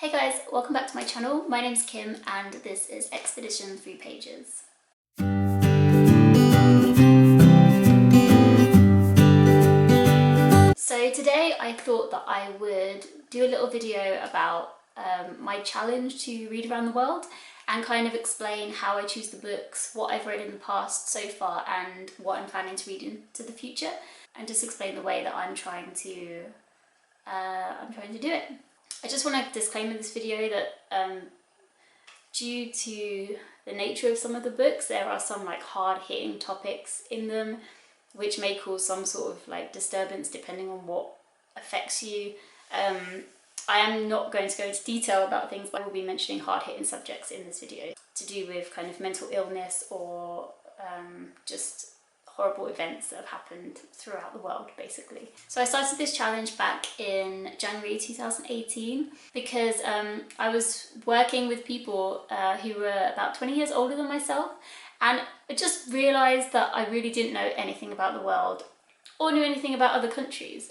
Hey guys, welcome back to my channel. My name's Kim and this is Expedition 3 Pages. So today I thought that I would do a little video about my challenge to read around the world and kind of explain how I choose the books, what I've read in the past so far and what I'm planning to read into the future, and just explain the way that I'm trying to do it. I just want to disclaim in this video that due to the nature of some of the books, there are some like hard-hitting topics in them which may cause some sort of like disturbance depending on what affects you. I am not going to go into detail about things, but I will be mentioning hard-hitting subjects in this video to do with kind of mental illness or just horrible events that have happened throughout the world, basically. So I started this challenge back in January 2018 because I was working with people who were about 20 years older than myself, and I just realised that I really didn't know anything about the world or knew anything about other countries,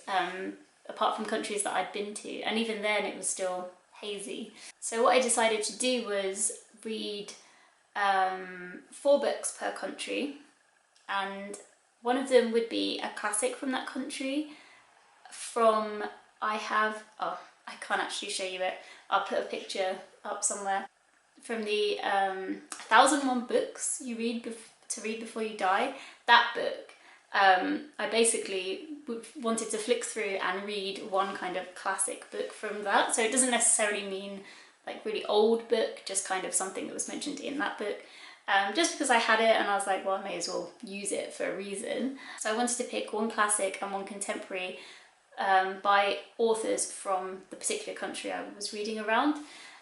apart from countries that I'd been to, and even then it was still hazy. So what I decided to do was read 4 books per country, and one of them would be a classic from that country. I can't actually show you it, I'll put a picture up somewhere. From the 1001 Books You Read to Read Before You Die, that book, I basically wanted to flick through and read one kind of classic book from that. So it doesn't necessarily mean like really old book, just kind of something that was mentioned in that book. Just because I had it and I was like, well, I may as well use it for a reason. So I wanted to pick one classic and one contemporary by authors from the particular country I was reading around.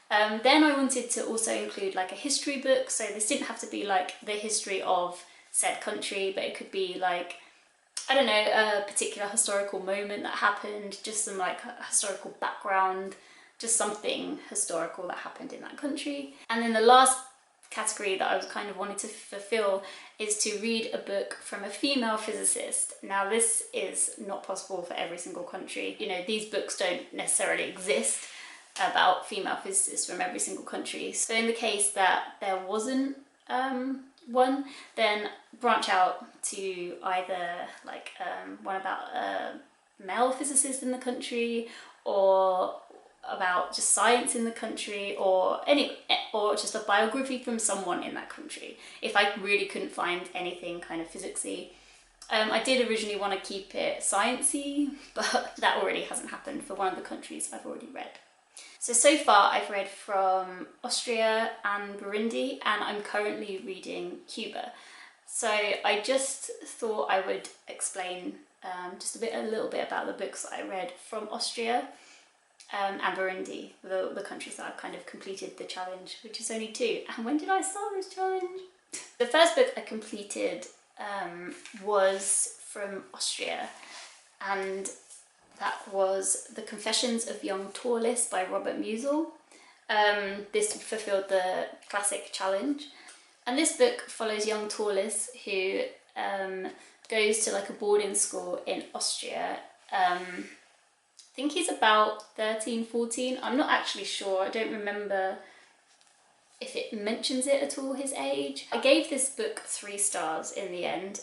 Then I wanted to also include like a history book, so this didn't have to be like the history of said country, but it could be like, I don't know, a particular historical moment that happened, just some like historical background, just something historical that happened in that country. And then the last category that I was kind of wanting to fulfill is to read a book from a female physicist. Now this is not possible for every single country. You know, these books don't necessarily exist about female physicists from every single country. So in the case that there wasn't one, then branch out to either like one about a male physicist in the country, or about just science in the country, or just a biography from someone in that country, if I really couldn't find anything kind of physicsy. I did originally want to keep it sciencey, but that already hasn't happened for one of the countries I've already read. So far I've read from Austria and Burundi, and I'm currently reading Cuba. So I just thought I would explain just a little bit about the books that I read from Austria and Burundi, the countries that I've kind of completed the challenge, which is only 2. And when did I start this challenge? The first book I completed was from Austria, and that was The Confessions of Young Törless by Musil. This fulfilled the classic challenge. And this book follows young Törless, who goes to like a boarding school in Austria. I think he's about 13, 14. I'm not actually sure. I don't remember if it mentions it at all, his age. I gave this book 3 stars in the end.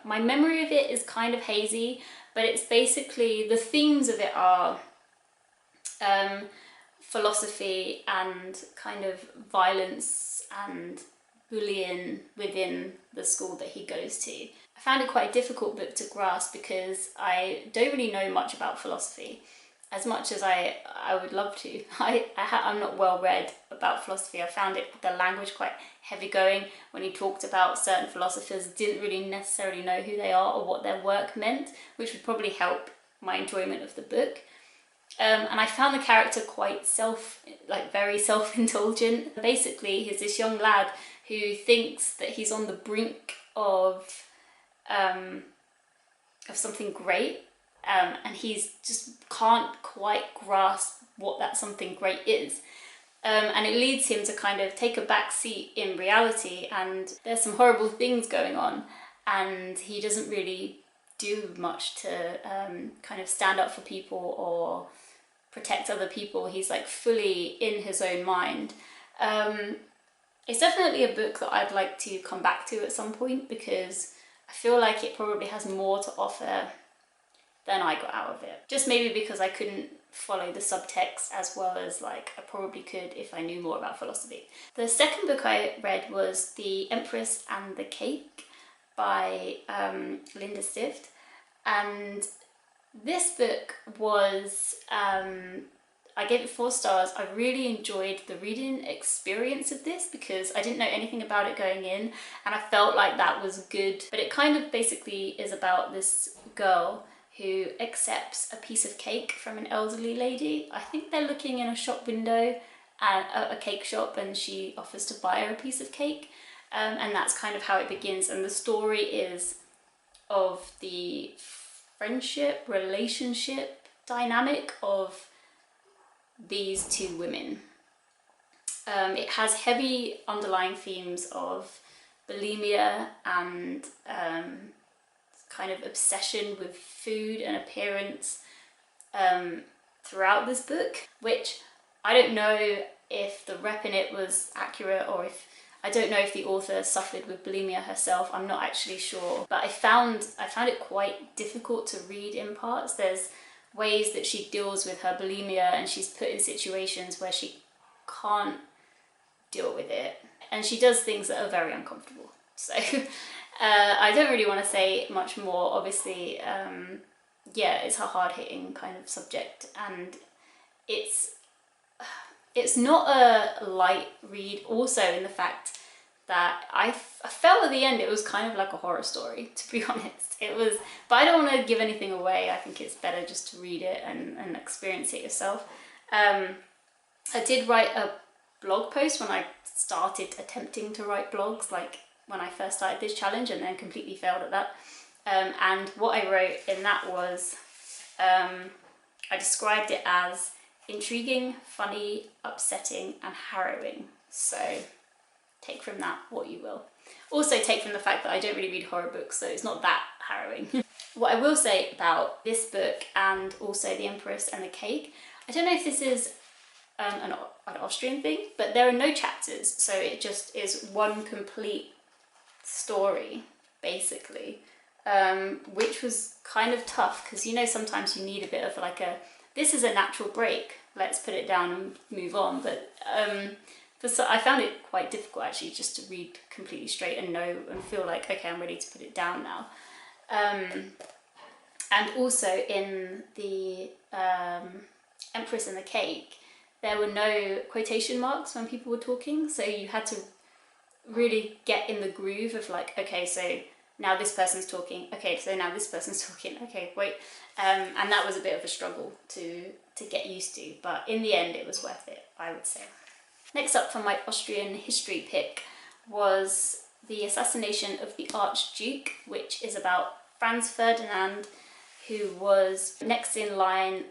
My memory of it is kind of hazy, but it's basically, the themes of it are philosophy and kind of violence and bullying within the school that he goes to. I found it quite a difficult book to grasp because I don't really know much about philosophy, as much as I would love to. I'm not well read about philosophy. I found the language quite heavy going. When he talked about certain philosophers, didn't really necessarily know who they are or what their work meant, which would probably help my enjoyment of the book. And I found the character quite very self-indulgent. Basically, he's this young lad who thinks that he's on the brink of something great, and he's just can't quite grasp what that something great is. And it leads him to kind of take a back seat in reality, and there's some horrible things going on, and he doesn't really do much to kind of stand up for people or protect other people. He's like fully in his own mind. It's definitely a book that I'd like to come back to at some point, because I feel like it probably has more to offer than I got out of it. Just maybe because I couldn't follow the subtext as well as like I probably could if I knew more about philosophy. The second book I read was The Empress and the Cake by Stift, and this book was, I gave it 4 stars. I really enjoyed the reading experience of this because I didn't know anything about it going in, and I felt like that was good. But it kind of basically is about this girl who accepts a piece of cake from an elderly lady. I think they're looking in a shop window at a cake shop, and she offers to buy her a piece of cake. And that's kind of how it begins. And the story is of the friendship, relationship dynamic of these 2 women. It has heavy underlying themes of bulimia and kind of obsession with food and appearance throughout this book, which I don't know if the rep in it was accurate, or if I don't know if the author suffered with bulimia herself. I'm not actually sure, but I found it quite difficult to read in parts. There's ways that she deals with her bulimia, and she's put in situations where she can't deal with it, and she does things that are very uncomfortable. So I don't really want to say much more. Obviously, yeah, it's a hard-hitting kind of subject, and it's not a light read also, in the fact that I felt at the end it was kind of like a horror story, to be honest. It was, but I don't want to give anything away. I think it's better just to read it and experience it yourself. I did write a blog post when I started attempting to write blogs, like when I first started this challenge, and then completely failed at that. And what I wrote in that was, I described it as intriguing, funny, upsetting, and harrowing. So take from that what you will. Also take from the fact that I don't really read horror books, so it's not that harrowing. What I will say about this book and also The Empress and the Cake, I don't know if this is an Austrian thing, but there are no chapters, so it just is one complete story, basically, which was kind of tough, because you know sometimes you need a bit of like a, this is a natural break, let's put it down and move on. But I found it quite difficult actually, just to read completely straight and know and feel like, okay, I'm ready to put it down now. And also in the Empress and the Cake, there were no quotation marks when people were talking, so you had to really get in the groove of like, okay, so now this person's talking, okay, so now this person's talking, okay, wait. And that was a bit of a struggle to get used to, but in the end it was worth it, I would say. Next up for my Austrian history pick was The Assassination of the Archduke, which is about Franz Ferdinand, who was next in line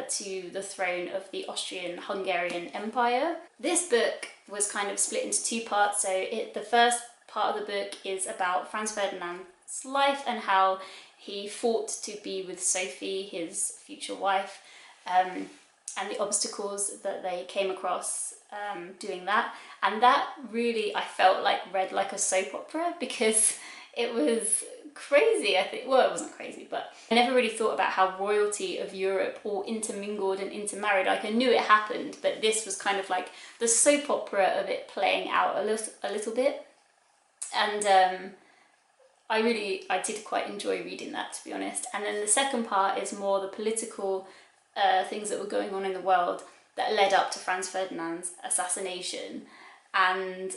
to the throne of the Austrian-Hungarian Empire. This book was kind of split into 2 parts. So the first part of the book is about Franz Ferdinand's life and how he fought to be with Sophie, his future wife, and the obstacles that they came across doing that. And that really, I felt like, read like a soap opera, because it was crazy, I think. Well, it wasn't crazy, but I never really thought about how royalty of Europe all intermingled and intermarried. Like, I knew it happened, but this was kind of like the soap opera of it playing out a little bit. And I did quite enjoy reading that, to be honest. And then the second part is more the political things that were going on in the world that led up to Franz Ferdinand's assassination. And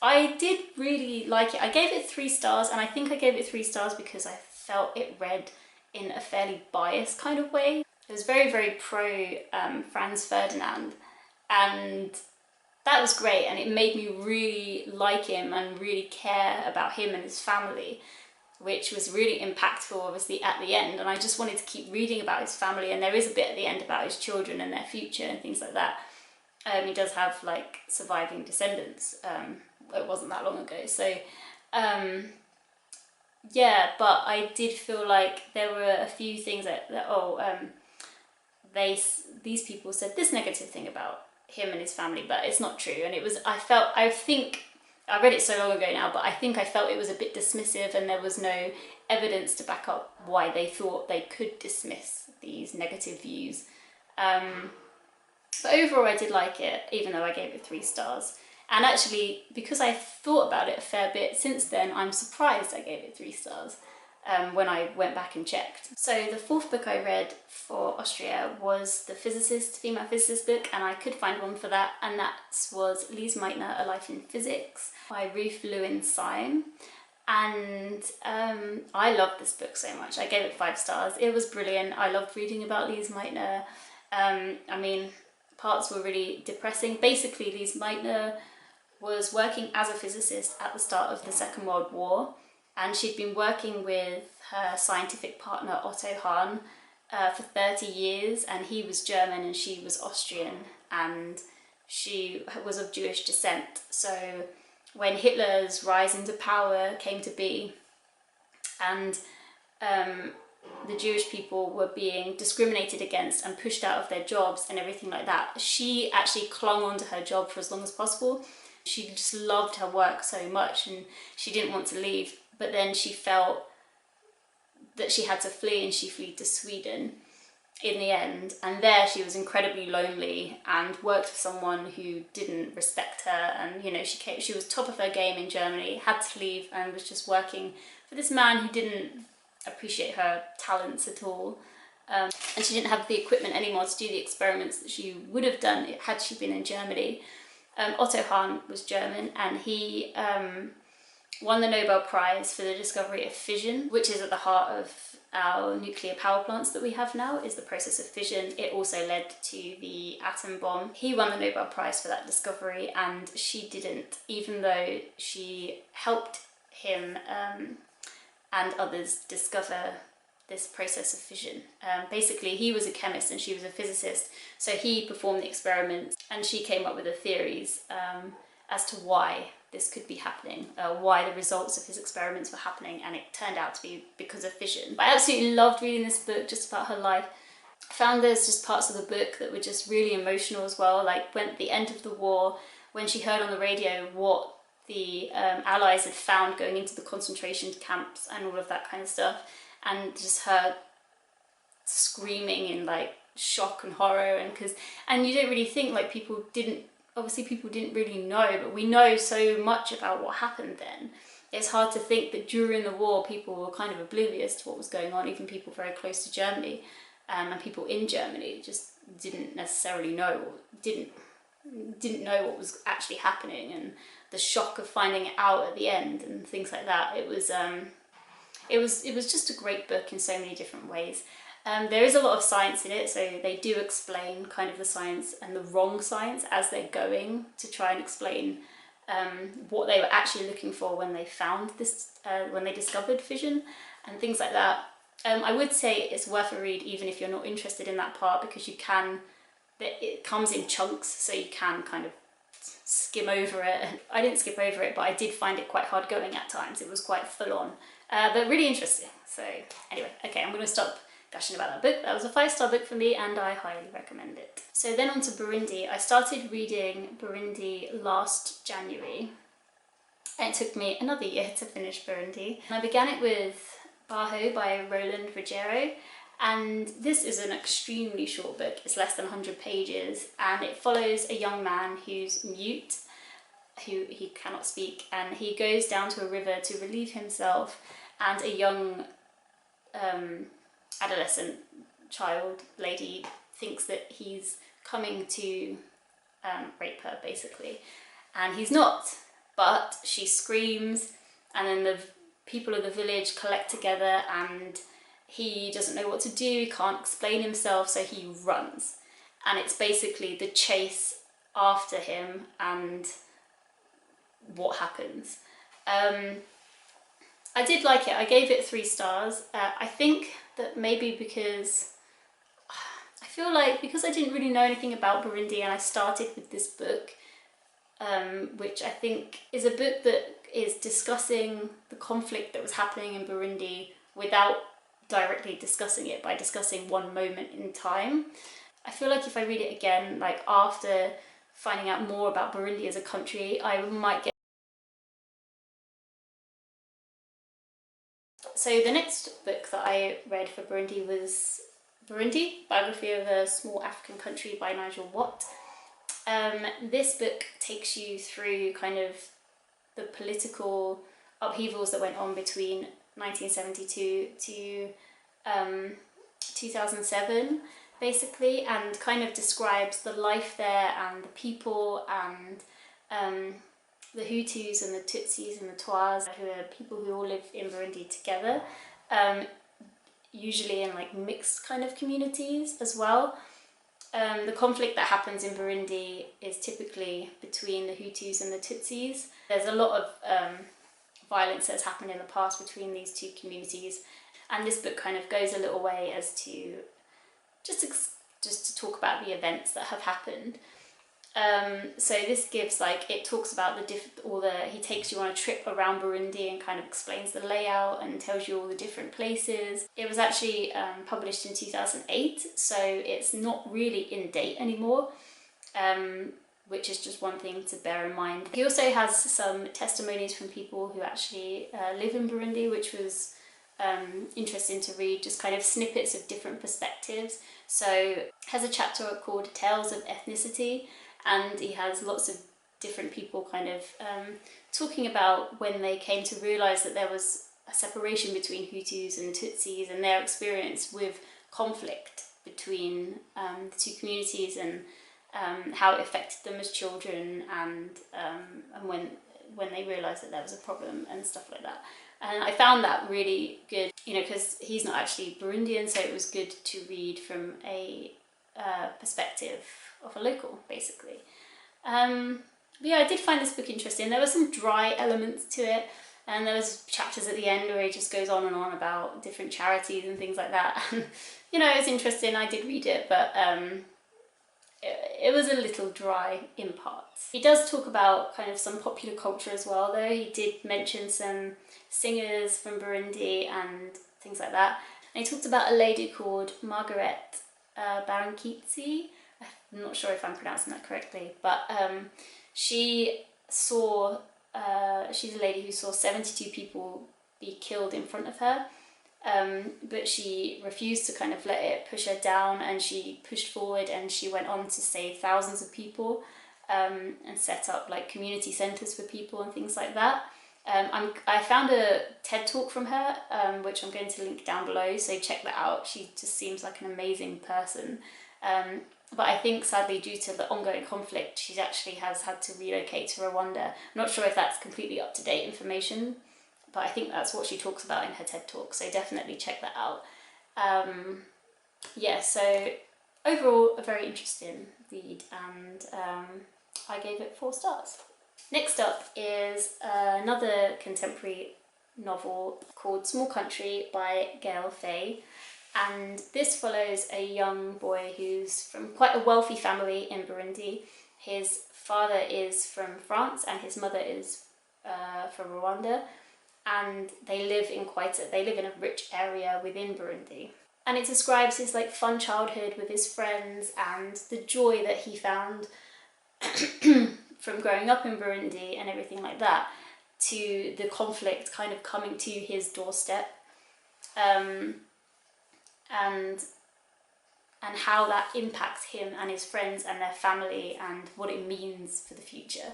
I did really like it. I gave it 3 stars, and I think I gave it 3 stars because I felt it read in a fairly biased kind of way. It was very, very pro Franz Ferdinand, and that was great, and it made me really like him and really care about him and his family, which was really impactful, obviously, at the end. And I just wanted to keep reading about his family, and there is a bit at the end about his children and their future and things like that. He does have like surviving descendants. It wasn't that long ago, so yeah, but I did feel like there were a few things that these people said this negative thing about him and his family, but it's not true. And I read it so long ago now, but I think I felt it was a bit dismissive, and there was no evidence to back up why they thought they could dismiss these negative views. But overall I did like it, even though I gave it 3 stars. And actually, because I thought about it a fair bit since then, I'm surprised I gave it 3 stars when I went back and checked. So the 4th book I read for Austria was the female physicist book, and I could find one for that, and that was Lise Meitner, A Life in Physics by Ruth, Lewin, Sime. And I loved this book so much. I gave it 5 stars. It was brilliant. I loved reading about Lise Meitner. I mean, parts were really depressing. Basically, Lise Meitner was working as a physicist at the start of the Second World War, and she'd been working with her scientific partner Otto Hahn for 30 years, and he was German and she was Austrian, and she was of Jewish descent. So when Hitler's rise into power came to be, and the Jewish people were being discriminated against and pushed out of their jobs and everything like that, she actually clung on to her job for as long as possible. She just loved her work so much and she didn't want to leave, but then she felt that she had to flee, and she fled to Sweden in the end, and there she was incredibly lonely and worked for someone who didn't respect her, and you know, she was top of her game in Germany, had to leave, and was just working for this man who didn't appreciate her talents at all, and she didn't have the equipment anymore to do the experiments that she would have done had she been in Germany. Otto Hahn was German, and he won the Nobel Prize for the discovery of fission, which is at the heart of our nuclear power plants that we have now, is the process of fission. It also led to the atom bomb. He won the Nobel Prize for that discovery, and she didn't, even though she helped him and others discover this process of fission. Basically, he was a chemist and she was a physicist, so he performed the experiments and she came up with the theories as to why this could be happening, why the results of his experiments were happening, and it turned out to be because of fission. But I absolutely loved reading this book just about her life. I found there's just parts of the book that were just really emotional as well, like when at the end of the war, when she heard on the radio what the Allies had found going into the concentration camps and all of that kind of stuff, and just her screaming in like shock and horror, and you don't really think, like, people didn't really know, but we know so much about what happened then. It's hard to think that during the war people were kind of oblivious to what was going on, even people very close to Germany, and people in Germany just didn't necessarily know, or didn't know what was actually happening, and the shock of finding it out at the end and things like that. It was just a great book in so many different ways. There is a lot of science in it, so they do explain kind of the science and the wrong science as they're going to try and explain what they were actually looking for when they found this, when they discovered fission and things like that. I would say it's worth a read even if you're not interested in that part, because it comes in chunks, so you can kind of skim over it. I didn't skip over it, but I did find it quite hard going at times. It was quite full on, but really interesting. So anyway, okay, I'm going to stop gushing about that book. That was a 5-star book for me and I highly recommend it. So then on to Burundi. I started reading Burundi last January and it took me another year to finish Burundi. And I began it with Baho by Roland, Rugero, and this is an extremely short book. It's less than 100 pages and it follows a young man who's mute, who he cannot speak, and he goes down to a river to relieve himself, and a young adolescent lady thinks that he's coming to rape her, basically, and he's not, but she screams, and then the people of the village collect together, and he doesn't know what to do, he can't explain himself, so he runs, and it's basically the chase after him and what happens. I did like it. I gave it 3 stars. I think that maybe because I feel like because I didn't really know anything about Burundi and I started with this book, which I think is a book that is discussing the conflict that was happening in Burundi without directly discussing it, by discussing one moment in time. I feel like if I read it again, like after finding out more about Burundi as a country, I might get... So the next book that I read for Burundi was Burundi, Biography of a Small African Country by Nigel. This book takes you through kind of the political upheavals that went on between 1972 to 2007, basically, and kind of describes the life there and the people and the Hutus and the Tutsis and the Twas, who are people who all live in Burundi together, usually in like mixed kind of communities as well. The conflict that happens in Burundi is typically between the Hutus and the Tutsis. There's a lot of violence that's happened in the past between these two communities, and this book kind of goes a little way as to just to talk about the events that have happened. So this gives, like, it talks about he takes you on a trip around Burundi and kind of explains the layout and tells you all the different places. It was actually published in 2008, so it's not really in date anymore, which is just one thing to bear in mind. He also has some testimonies from people who actually live in Burundi, which was interesting to read, just kind of snippets of different perspectives. So it has a chapter called Tales of Ethnicity, and he has lots of different people kind of talking about when they came to realise that there was a separation between Hutus and Tutsis and their experience with conflict between the two communities, and how it affected them as children, and when they realised that there was a problem and stuff like that. And I found that really good, you know, because he's not actually Burundian, so it was good to read from a perspective of a local, basically. But yeah, I did find this book interesting. There were some dry elements to it, and there was chapters at the end where he just goes on and on about different charities and things like that. And, you know, it was interesting. I did read it, but it was a little dry in parts. He does talk about kind of some popular culture as well, though. He did mention some singers from Burundi and things like that. And he talked about a lady called Margaret Barankitsi. I'm not sure if I'm pronouncing that correctly, but she's a lady who saw 72 people be killed in front of her, but she refused to kind of let it push her down, and she pushed forward and she went on to save thousands of people, and set up like community centres for people and things like that. I found a TED talk from her, which I'm going to link down below, so check that out. She just seems like an amazing person. But I think sadly, due to the ongoing conflict, she actually has had to relocate to Rwanda. I'm not sure if that's completely up-to-date information, but I think that's what she talks about in her TED talk, so definitely check that out. Yeah, so overall, a very interesting read, and I gave it 4 stars. Next up is another contemporary novel called Small Country by Gaël Faye. And this follows a young boy who's from quite a wealthy family in Burundi. His father is from France and his mother is from Rwanda, and they live in a rich area within Burundi. And it describes his like fun childhood with his friends and the joy that he found from growing up in Burundi and everything like that, to the conflict kind of coming to his doorstep. And how that impacts him and his friends and their family and what it means for the future.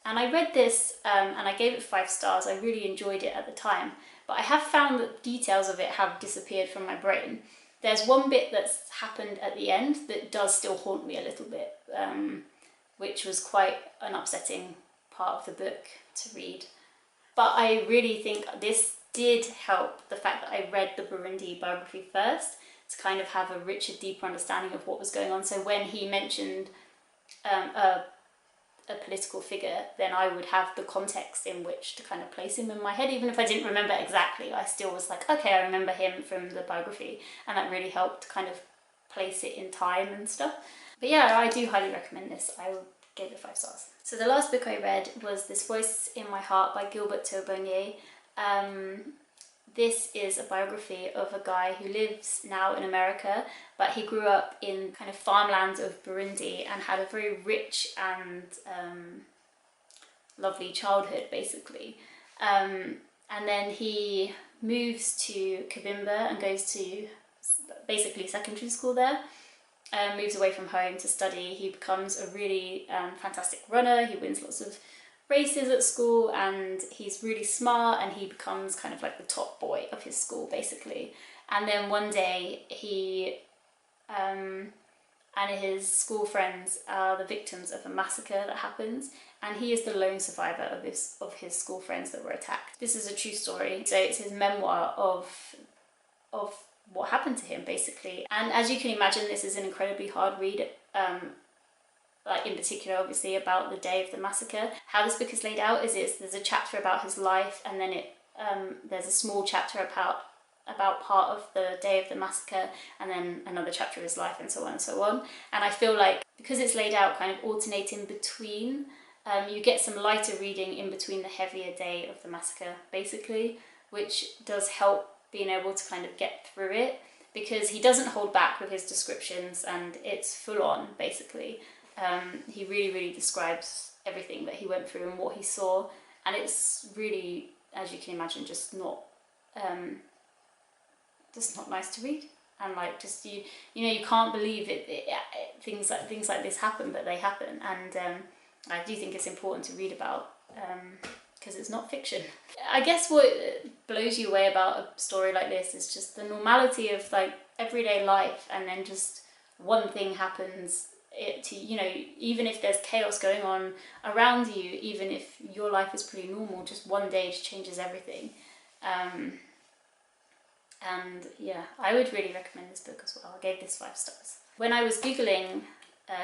And I read this and I gave it 5 stars. I really enjoyed it at the time, but I have found that details of it have disappeared from my brain. There's one bit that's happened at the end that does still haunt me a little bit, which was quite an upsetting part of the book to read. But I really think this did help, the fact that I read the Burundi biography first, to kind of have a richer, deeper understanding of what was going on. So when he mentioned a political figure, then I would have the context in which to kind of place him in my head. Even if I didn't remember exactly, I still was like, okay, I remember him from the biography, and that really helped to kind of place it in time and stuff. But yeah, I do highly recommend this. I gave it 5 stars. So the last book I read was This Voice in My Heart by Gilbert Tuhabonye. This is a biography of a guy who lives now in America, but he grew up in kind of farmlands of Burundi and had a very rich and lovely childhood, basically. And then he moves to Kibimba and goes to basically secondary school there. Moves away from home to study. He becomes a really fantastic runner. He wins lots of races at school, and he's really smart, and he becomes kind of like the top boy of his school, basically. And then one day he and his school friends are the victims of a massacre that happens, and he is the lone survivor of his school friends that were attacked. This is a true story, so it's his memoir of what happened to him, basically. And as you can imagine, this is an incredibly hard read, like in particular, obviously, about the day of the massacre. How this book is laid out is there's a chapter about his life, and then there's a small chapter about part of the day of the massacre, and then another chapter of his life, and so on and so on. And I feel like because it's laid out kind of alternating between, you get some lighter reading in between the heavier day of the massacre, basically, which does help being able to kind of get through it, because he doesn't hold back with his descriptions, and it's full on, basically. He really, really describes everything that he went through and what he saw, and it's really, as you can imagine, just not nice to read. And like, just you know, you can't believe things like this happen, but they happen. And I do think it's important to read about, because it's not fiction. I guess what blows you away about a story like this is just the normality of like everyday life, and then just one thing happens to, you know, even if there's chaos going on around you, even if your life is pretty normal, just one day just changes everything. And yeah, I would really recommend this book as well. I gave this 5 stars. When I was Googling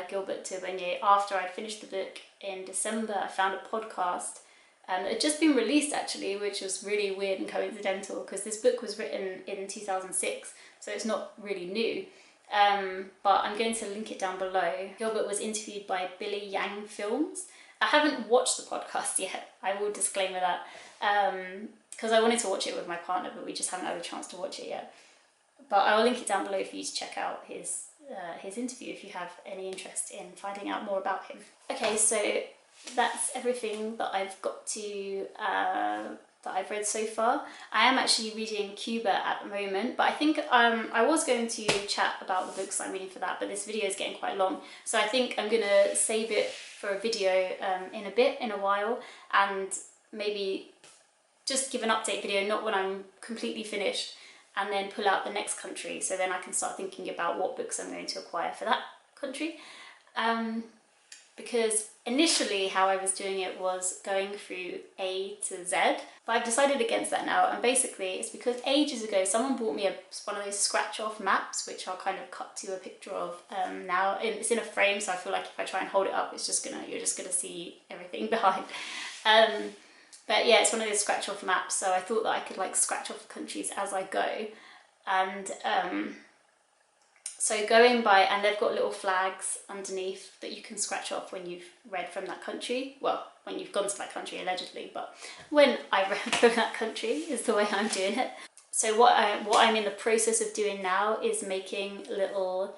Gilbert Tuhabonye after I'd finished the book in December, I found a podcast that had just been released, actually, which was really weird and coincidental, because this book was written in 2006, so it's not really new. But I'm going to link it down below. Gilbert was interviewed by Billy Yang Films. I haven't watched the podcast yet, I will disclaimer that, because I wanted to watch it with my partner, but we just haven't had a chance to watch it yet. But I will link it down below for you to check out his interview if you have any interest in finding out more about him. Okay, so that's everything that I've got to that I've read so far. I am actually reading Cuba at the moment, but I think I was going to chat about the books I'm reading for that, but this video is getting quite long, so I think I'm gonna save it for a video in a while, and maybe just give an update video, not when I'm completely finished, and then pull out the next country, so then I can start thinking about what books I'm going to acquire for that country. Because initially how I was doing it was going through A to Z, but I've decided against that now, and basically it's because ages ago someone bought me one of those scratch-off maps, which I'll kind of cut to a picture of now. It's in a frame, so I feel like if I try and hold it up, you're just gonna see everything behind. But yeah, it's one of those scratch-off maps, so I thought that I could like scratch off the countries as I go, and so going by, and they've got little flags underneath that you can scratch off when you've read from that country. Well, when you've gone to that country, allegedly, but when I read from that country is the way I'm doing it. So what I'm in the process of doing now is making little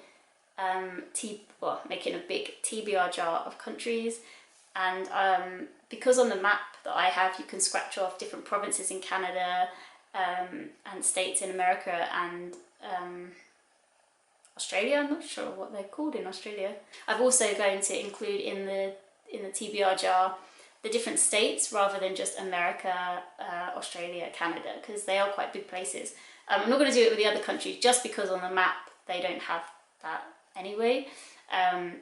making a big TBR jar of countries, and because on the map that I have, you can scratch off different provinces in Canada and states in America, and Australia. I'm not sure what they're called in Australia. I've also going to include in the TBR jar the different states rather than just America, Australia, Canada, because they are quite big places. I'm not going to do it with the other countries just because on the map they don't have that anyway. And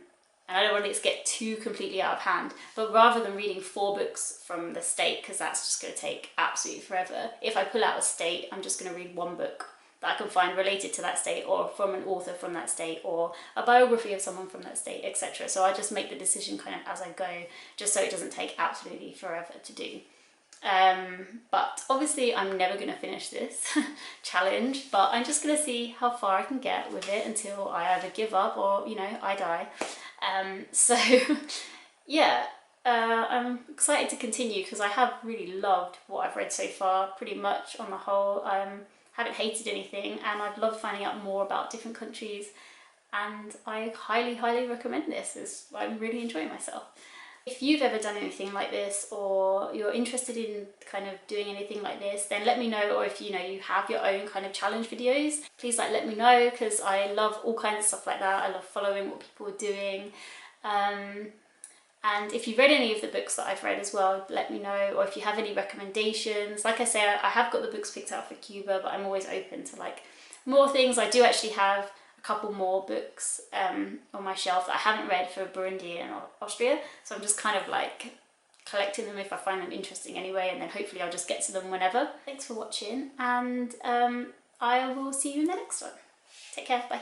I don't want it to get too completely out of hand, but rather than reading 4 books from the state, because that's just going to take absolutely forever, if I pull out a state, I'm just going to read 1 book that I can find related to that state, or from an author from that state, or a biography of someone from that state, etc. So I just make the decision kind of as I go, just so it doesn't take absolutely forever to do. But obviously I'm never going to finish this challenge, but I'm just going to see how far I can get with it until I either give up or, you know, I die. So yeah, I'm excited to continue because I have really loved what I've read so far, pretty much on the whole. Haven't hated anything, and I've loved finding out more about different countries, and I highly recommend this. I'm really enjoying myself. If you've ever done anything like this, or you're interested in kind of doing anything like this, then let me know. Or if you have your own kind of challenge videos, please let me know, because I love all kinds of stuff like that. I love following what people are doing. And if you've read any of the books that I've read as well, let me know. Or if you have any recommendations. Like I say, I have got the books picked out for Cuba, but I'm always open to more things. I do actually have a couple more books on my shelf that I haven't read for Burundi and Austria. So I'm just kind of collecting them if I find them interesting anyway, and then hopefully I'll just get to them whenever. Thanks for watching, and I will see you in the next one. Take care, bye.